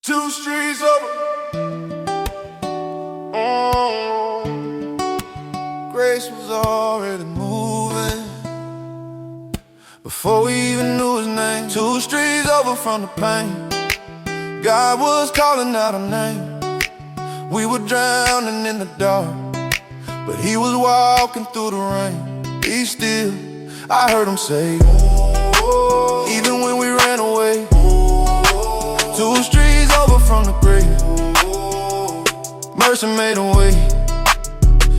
Two streets over. Grace was already moving before we even knew his name. Two streets over from the pain, God was calling out our name. We were drowning in the dark, but he was walking through the rain. Be still, I heard him say, oh, even when we ran away. Two streets over from the grave, mercy made a way.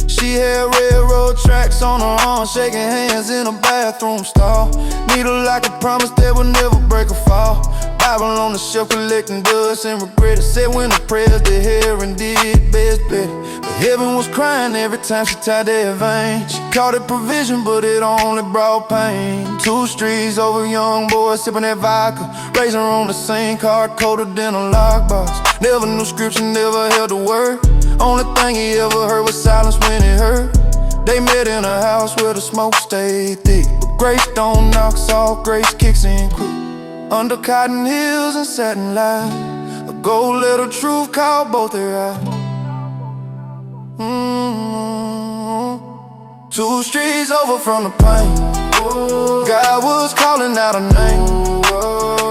She had railroad tracks on her arm, shaking hands in a bathroom stall. Needle like a promise that would never break or fall. Bible on the shelf collecting dust and regret it. Said when the prayers they hear and did best better. But heaven was crying every time she tied that vein. She called it provision, but it only brought pain. Two streets over, young boy sipping that vodka, raising her on the same car, colder than a lockbox. Never knew scripture, never held a word. Only thing he ever heard was silence when it hurt. They met in a house where the smoke stayed thick, but grace don't knock off, grace kicks in quick. Under cotton hills and satin light, a gold letter truth called both their eyes. Two streets over from the pain, God was calling out our name.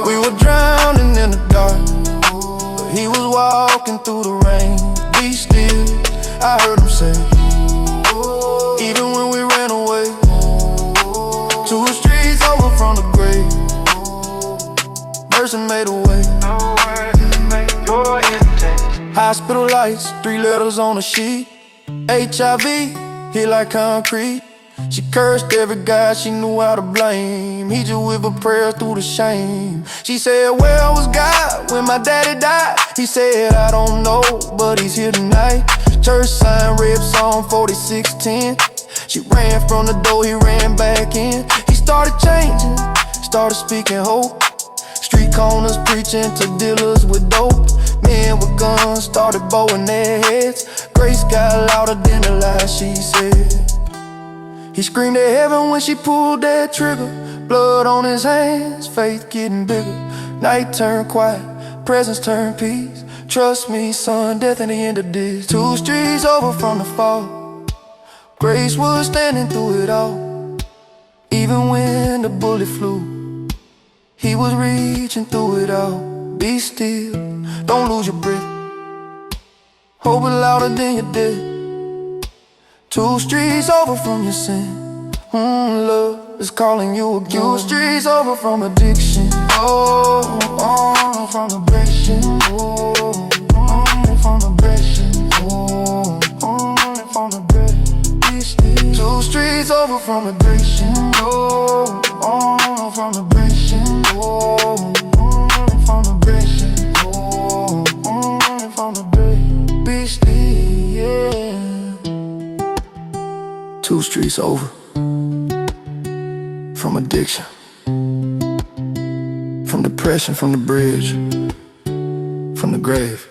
We were drowning in the dark, but he was walking through the rain. Be still, I heard him say, even when we ran away. Two streets over from the grave, mercy made a way. Hospital lights, 3 letters on a sheet. HIV, hit like concrete. She cursed every guy she knew how to blame. He just whispered prayers through the shame. She said, where was God when my daddy died? He said, I don't know, but he's here tonight. Church sign, red Psalm 46:10. She ran from the door, he ran back in. He started changing, started speaking hope. Street corners preaching to dealers with dope. Men with guns started bowing their heads. Grace got louder than the lies she said. He screamed at heaven when she pulled that trigger. Blood on his hands, faith getting bigger. Night turned quiet, presence turned peace. Trust me, son, death in the end of this. Two streets over from the fall, grace was standing through it all. Even when the bullet flew, he was reaching through it all. Be still, don't lose your breath. Hope it louder than you did. Two streets over from your sin. Love is calling you again. Two streets over from addiction. From aggression. From aggression. From aggression. Two streets over from aggression. From aggression. From aggression. From aggression. Be still, yeah. Two streets over from addiction, from depression, from the bridge, from the grave.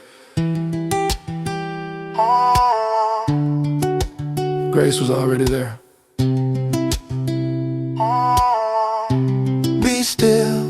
Grace was already there. Be still.